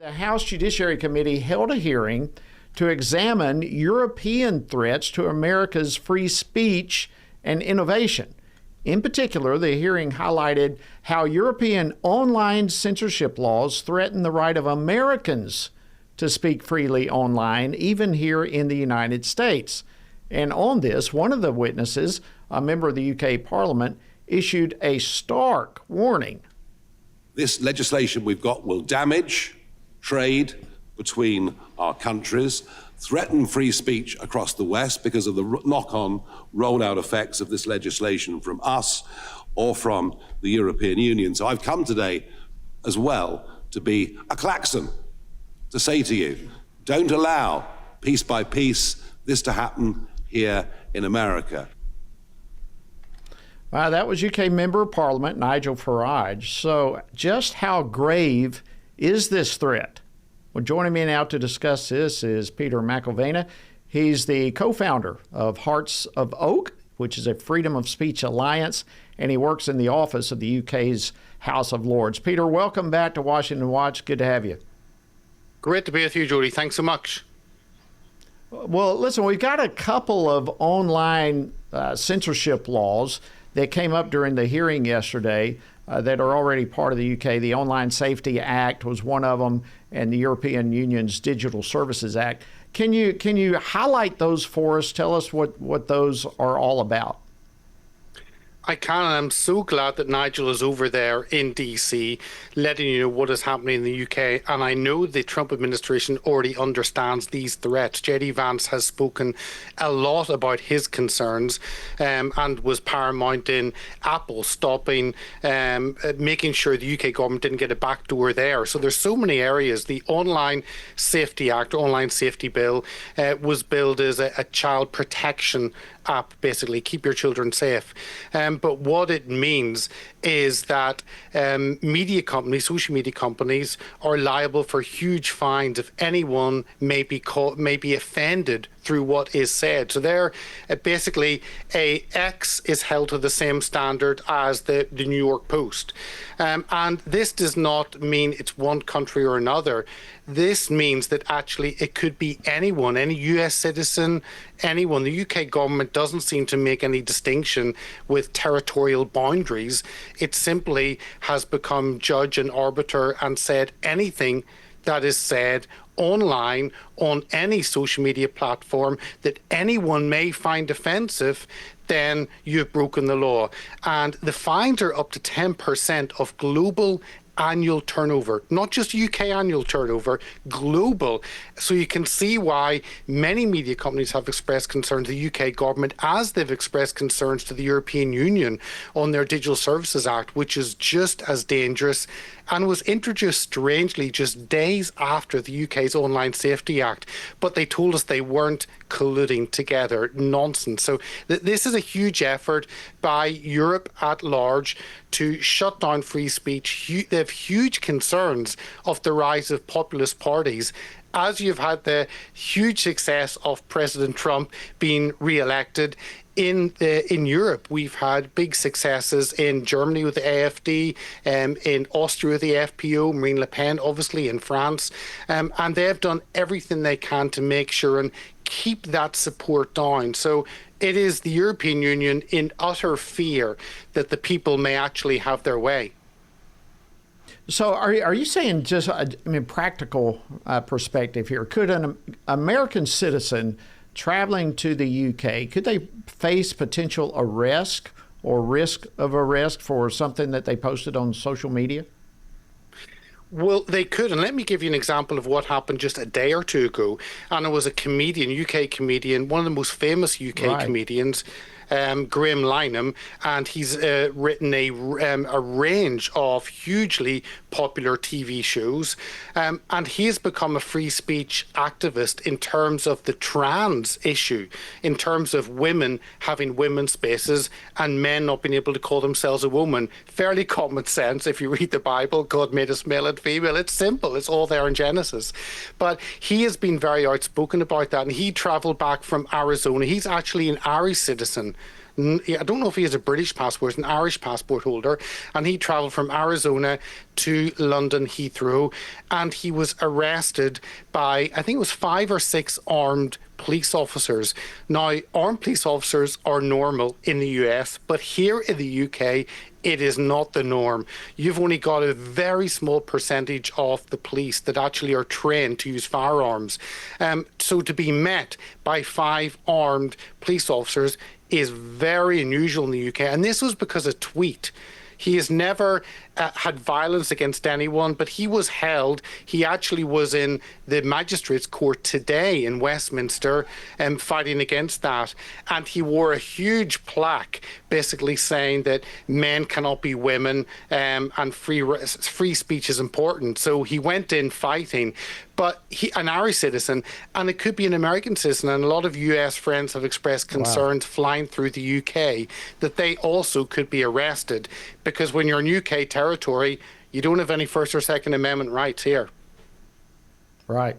The House Judiciary Committee held a hearing to examine European threats to America's free speech and innovation. In particular, the hearing highlighted how European online censorship laws threaten the right of Americans to speak freely online, even here in the United States. And on this, one of the witnesses, a member of the UK Parliament, issued a stark warning. This legislation we've got will damage trade between our countries, threaten free speech across the West because of the knock-on rollout effects of this legislation from us or from the European Union. So I've come today as well to be a klaxon, to say to you, don't allow, piece by piece, this to happen here in America. That was UK Member of Parliament Nigel Farage. So just how grave is this threat? Well, joining me now to discuss this is Peter McIlvenna. He's the co-founder of Hearts of Oak, which is a freedom of speech alliance, and he works in the office of the UK's House of Lords. Peter, welcome back to Washington Watch. Good to have you. Great to be with you, Jody. Thanks so much. Well, listen, we've got a couple of online censorship laws that came up during the hearing yesterday that are already part of the UK. The Online Safety Act was one of them, and the European Union's Digital Services Act. Can you highlight those for us? Tell us what those are all about. I can, and I'm so glad that Nigel is over there in DC, letting you know what is happening in the UK. And I know the Trump administration already understands these threats. J.D. Vance has spoken a lot about his concerns and was paramount in Apple stopping, making sure the UK government didn't get a backdoor there. So there's so many areas. The Online Safety Act, Online Safety Bill, was billed as a child protection app, basically, keep your children safe. But what it means is that media companies, social media companies, are liable for huge fines if anyone may be offended through what is said. So there, basically, a X is held to the same standard as the New York Post. And this does not mean it's one country or another. This means that actually it could be anyone, any US citizen, anyone. The UK government doesn't seem to make any distinction with territorial boundaries. It simply has become judge and arbiter and said anything that is said online on any social media platform that anyone may find offensive, then you've broken the law. And the fines are up to 10% of global annual turnover, not just UK annual turnover, global. So you can see why many media companies have expressed concerns to the UK government, as they've expressed concerns to the European Union on their Digital Services Act, which is just as dangerous and was introduced strangely just days after the UK's Online Safety Act. But they told us they weren't colluding together. Nonsense. So this is a huge effort by Europe at large to shut down free speech. They have huge concerns of the rise of populist parties. As you've had the huge success of President Trump being re-elected, in Europe, we've had big successes in Germany with the AfD, in Austria with the FPO, Marine Le Pen, obviously, in France. And they've done everything they can to make sure and keep that support down. So it is the European Union in utter fear that the people may actually have their way. So are you saying, just, practical perspective here, could an American citizen traveling to the UK, could they face potential arrest or risk of arrest for something that they posted on social media? Well, they could. And let me give you an example of what happened just a day or two ago. And it was a comedian, UK comedian, one of the most famous UK comedians, Graham Linehan, and he's written a range of hugely popular TV shows, and he has become a free speech activist in terms of the trans issue, in terms of women having women's spaces and men not being able to call themselves a woman. Fairly common sense. If you read the Bible, God made us male and female. It's simple. It's all there in Genesis. But he has been very outspoken about that, and he travelled back from Arizona. He's actually an Irish citizen I don't know if he has a British passport, an Irish passport holder, and he travelled from Arizona to London Heathrow, and he was arrested by, I think it was 5 or 6 armed police officers. Now, armed police officers are normal in the US, but here in the UK, it is not the norm. You've only got a very small percentage of the police that actually are trained to use firearms. So to be met by 5 armed police officers is very unusual in the UK. And this was because of a tweet. He has never had violence against anyone, but he was held. He actually was in the magistrates' court today in Westminster fighting against that. And he wore a huge plaque basically saying that men cannot be women and free speech is important. So he went in fighting. But an Irish citizen, and it could be an American citizen, and a lot of US friends have expressed concerns flying through the UK that they also could be arrested, because when you're in UK territory, you don't have any First or Second Amendment rights here. Right.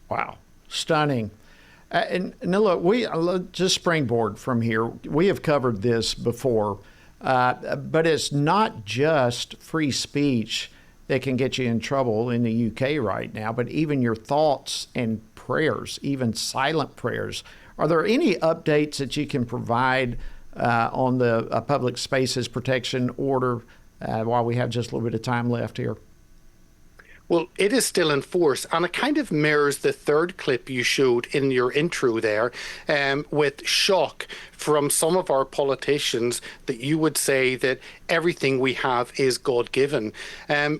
Wow. Stunning. And now look, just springboard from here. We have covered this before, but it's not just free speech that can get you in trouble in the UK right now, but even your thoughts and prayers, even silent prayers. Are there any updates that you can provide on the Public Spaces Protection Order while we have just a little bit of time left here? Well, it is still in force, and it kind of mirrors the third clip you showed in your intro there, with shock from some of our politicians that you would say that everything we have is God-given.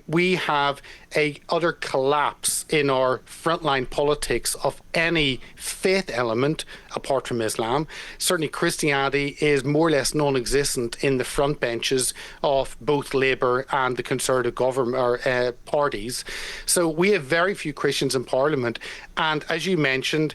We have a utter collapse in our frontline politics of any faith element apart from Islam. Certainly Christianity is more or less non-existent in the front benches of both Labour and the Conservative government parties. So we have very few Christians in Parliament. And as you mentioned,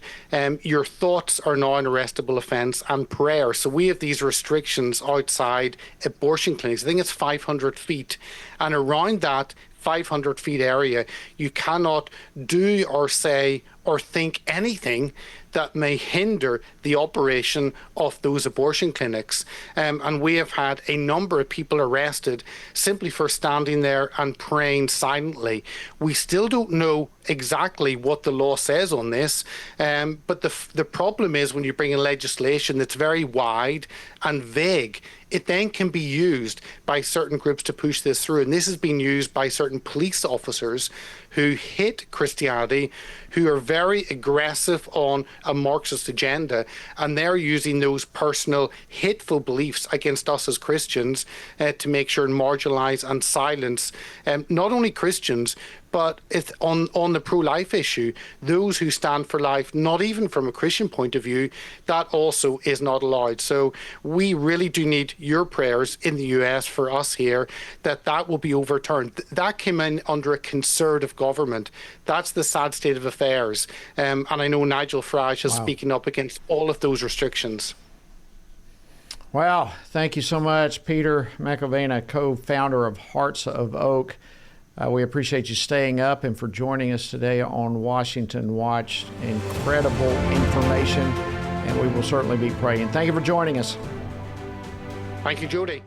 your thoughts are now an arrestable offence, and prayer. So we have these restrictions outside abortion clinics. I think it's 500 feet. And around that 500 feet area, you cannot do or say or think anything that may hinder the operation of those abortion clinics. And we have had a number of people arrested simply for standing there and praying silently. We still don't know exactly what the law says on this, but the problem is when you bring in legislation that's very wide and vague, it then can be used by certain groups to push this through. And this has been used by certain police officers who hate Christianity, who are very aggressive on a Marxist agenda, and they're using those personal hateful beliefs against us as Christians to make sure and marginalise and silence not only Christians, but it's on the pro-life issue, those who stand for life, not even from a Christian point of view, that also is not allowed. So we really do need your prayers in the US for us here that will be overturned. That came in under a Conservative government. That's the sad state of affairs. And I know Nigel Farage is speaking up against all of those restrictions. Well, thank you so much, Peter McIlvenna, co-founder of Hearts of Oak. We appreciate you staying up and for joining us today on Washington Watch. Incredible information, and we will certainly be praying. Thank you for joining us. Thank you, Jody.